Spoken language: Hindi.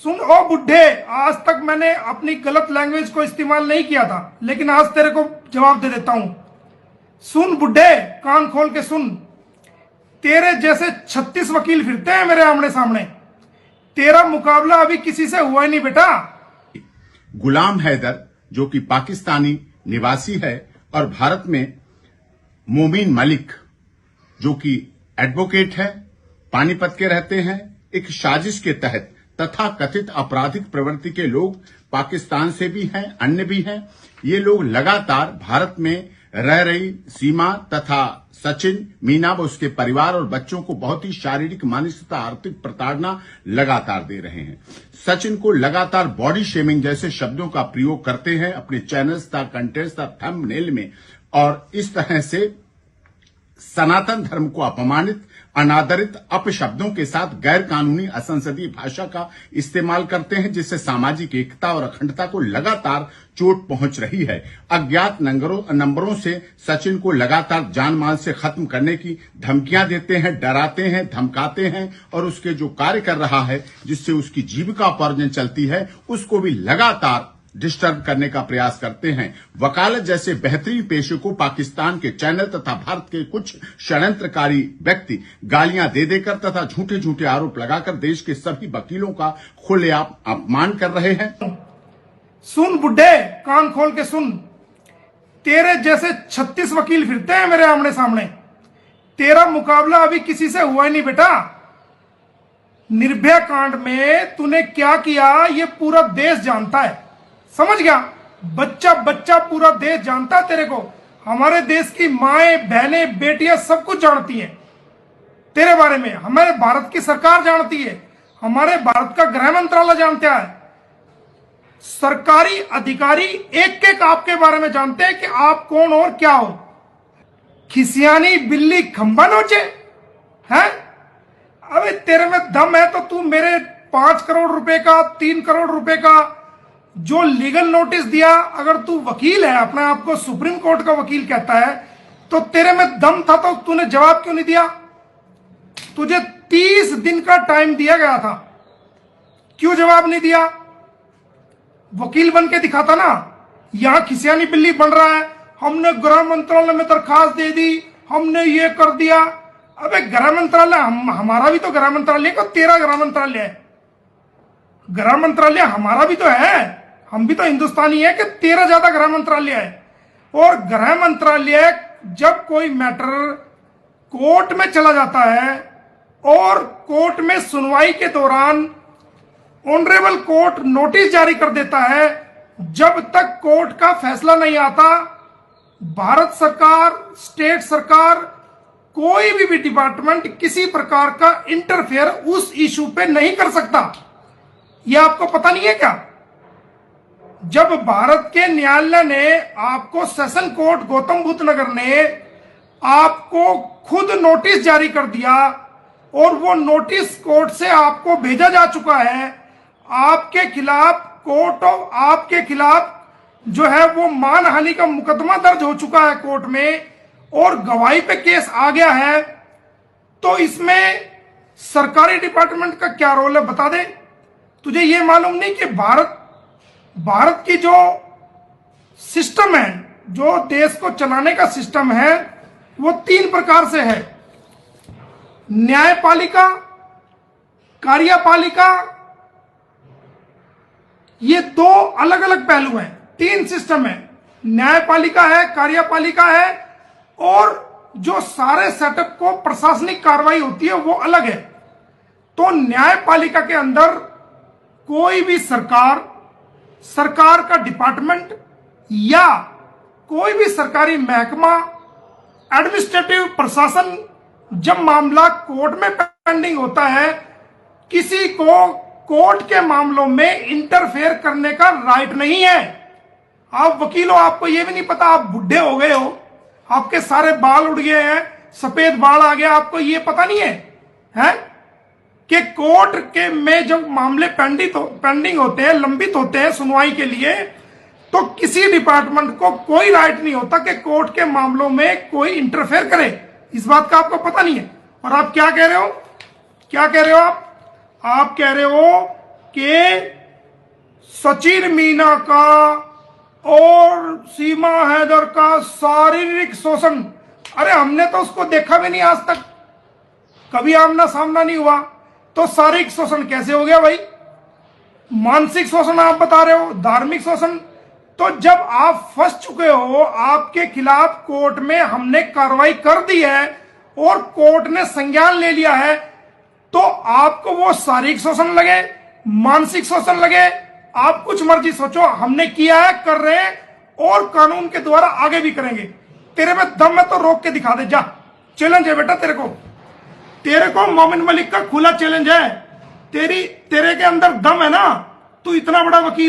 सुन ओ बुड्ढे, आज तक मैंने अपनी गलत लैंग्वेज को इस्तेमाल नहीं किया था, लेकिन आज तेरे को जवाब दे देता हूं। सुन बुड्ढे, कान खोल के सुन। तेरे जैसे 36 वकील फिरते हैं मेरे आमने सामने। तेरा मुकाबला अभी किसी से हुआ ही नहीं बेटा। गुलाम हैदर जो कि पाकिस्तानी निवासी है और भारत में मोमिन मलिक जो कि एडवोकेट है, पानीपत के रहते हैं, एक साजिश के तहत तथा कथित आपराधिक प्रवृत्ति के लोग पाकिस्तान से भी हैं, अन्य भी हैं। ये लोग लगातार भारत में रह रही सीमा तथा सचिन, मीना व उसके परिवार और बच्चों को बहुत ही शारीरिक, मानसिक तथा आर्थिक प्रताड़ना लगातार दे रहे हैं। सचिन को लगातार बॉडी शेमिंग जैसे शब्दों का प्रयोग करते हैं अपने चैनल्स तथा कंटेंट्स तथा थंबनेल में, और इस तरह से सनातन धर्म को अपमानित, अनादरित अपशब्दों के साथ गैर कानूनी असंसदीय भाषा का इस्तेमाल करते हैं, जिससे सामाजिक एकता और अखंडता को लगातार चोट पहुंच रही है। अज्ञात नंबरों से सचिन को लगातार जान माल से खत्म करने की धमकियां देते हैं, डराते हैं, धमकाते हैं, और उसके जो कार्य कर रहा है जिससे उसकी जीविका उपार्जन चलती है उसको भी लगातार डिस्टर्ब करने का प्रयास करते हैं। वकालत जैसे बेहतरीन पेशे को पाकिस्तान के चैनल तथा भारत के कुछ षड्यंत्रकारी व्यक्ति गालियां दे देकर तथा झूठे झूठे आरोप लगाकर देश के सभी वकीलों का खुलेआम अपमान कर रहे हैं। सुन बुड्ढे, कान खोल के सुन। तेरे जैसे 36 वकील फिरते हैं मेरे आमने सामने। तेरा मुकाबला अभी किसी से हुआ ही नहीं बेटा। निर्भया कांड में तूने क्या किया ये पूरा देश जानता है, समझ गया? बच्चा बच्चा पूरा देश जानता है तेरे को। हमारे देश की माएं, बहनें, बेटियां सब कुछ जानती हैं तेरे बारे में। हमारे भारत की सरकार जानती है, हमारे भारत का गृह मंत्रालय जानता है, सरकारी अधिकारी एक एक आपके बारे में जानते हैं कि आप कौन और क्या हो। खिसियानी बिल्ली खंबा नोचे हैं? अबे तेरे में दम है तो तू मेरे 5 करोड़ रुपए का, 3 करोड़ रुपए का जो लीगल नोटिस दिया, अगर तू वकील है, अपने आप को सुप्रीम कोर्ट का वकील कहता है, तो तेरे में दम था तो तूने जवाब क्यों नहीं दिया? तुझे 30 दिन का टाइम दिया गया था, क्यों जवाब नहीं दिया? वकील बन के दिखाता ना। यहां खिसियानी बिल्ली बन रहा है, हमने गृह मंत्रालय में दरखास्त दे दी, हमने ये कर दिया। अबे गृह मंत्रालय हमारा भी तो गृह मंत्रालय को, तेरा गृह मंत्रालय है। गृह मंत्रालय हमारा भी तो है, हम भी तो हिंदुस्तानी है कि तेरा ज्यादा गृह मंत्रालय है। और गृह मंत्रालय जब कोई मैटर कोर्ट में चला जाता है और कोर्ट में सुनवाई के दौरान ऑनरेबल कोर्ट नोटिस जारी कर देता है, जब तक कोर्ट का फैसला नहीं आता, भारत सरकार, स्टेट सरकार, कोई भी डिपार्टमेंट किसी प्रकार का इंटरफेयर उस इशू पे नहीं कर सकता। यह आपको पता नहीं है क्या? जब भारत के न्यायालय ने आपको, सेशन कोर्ट गौतम बुद्ध नगर ने आपको खुद नोटिस जारी कर दिया और वो नोटिस कोर्ट से आपको भेजा जा चुका है, आपके खिलाफ कोर्ट ऑफ, आपके खिलाफ जो है वो मानहानि का मुकदमा दर्ज हो चुका है कोर्ट में और गवाही पे केस आ गया है, तो इसमें सरकारी डिपार्टमेंट का क्या रोल है बता दे? तुझे ये मालूम नहीं कि भारत की जो सिस्टम है, जो देश को चलाने का सिस्टम है, वो 3 प्रकार से है। न्यायपालिका, कार्यपालिका, ये 2 अलग अलग पहलू हैं। 3 सिस्टम है, न्यायपालिका है, कार्यपालिका है, और जो सारे सेटअप को प्रशासनिक कार्रवाई होती है वो अलग है। तो न्यायपालिका के अंदर कोई भी सरकार का डिपार्टमेंट या कोई भी सरकारी महकमा, एडमिनिस्ट्रेटिव प्रशासन, जब मामला कोर्ट में पेंडिंग होता है, किसी को कोर्ट के मामलों में इंटरफेयर करने का राइट नहीं है। आप वकील हो, आपको यह भी नहीं पता, आप बुढ़े हो गए हो, आपके सारे बाल उड़ गए हैं, सफेद बाल आ गया, आपको ये पता नहीं है कि कोर्ट के में जब मामले पेंडिंग होते हैं, लंबित होते हैं सुनवाई के लिए, तो किसी डिपार्टमेंट को कोई राइट नहीं होता कि कोर्ट के मामलों में कोई इंटरफेयर करे। इस बात का आपको पता नहीं है। और आप क्या कह रहे हो? क्या कह रहे हो आप कह रहे हो कि सचिन मीना का और सीमा हैदर का शारीरिक शोषण, अरे हमने तो उसको देखा भी नहीं आज तक, कभी आमना सामना नहीं हुआ, तो शारीरिक शोषण कैसे हो गया भाई? मानसिक शोषण आप बता रहे हो, धार्मिक शोषण। तो जब आप फंस चुके हो, आपके खिलाफ कोर्ट में हमने कार्रवाई कर दी है और कोर्ट ने संज्ञान ले लिया है, तो आपको वो शारीरिक शोषण लगे, मानसिक शोषण लगे, आप कुछ मर्जी सोचो, हमने किया है, कर रहे हैं और कानून के द्वारा आगे भी करेंगे। तेरे में दम है तो रोक के दिखा दे, जा, चैलेंज है बेटा तेरे को मोमिन मलिक का खुला चैलेंज है। तेरे के अंदर दम है ना, तू इतना बड़ा वकील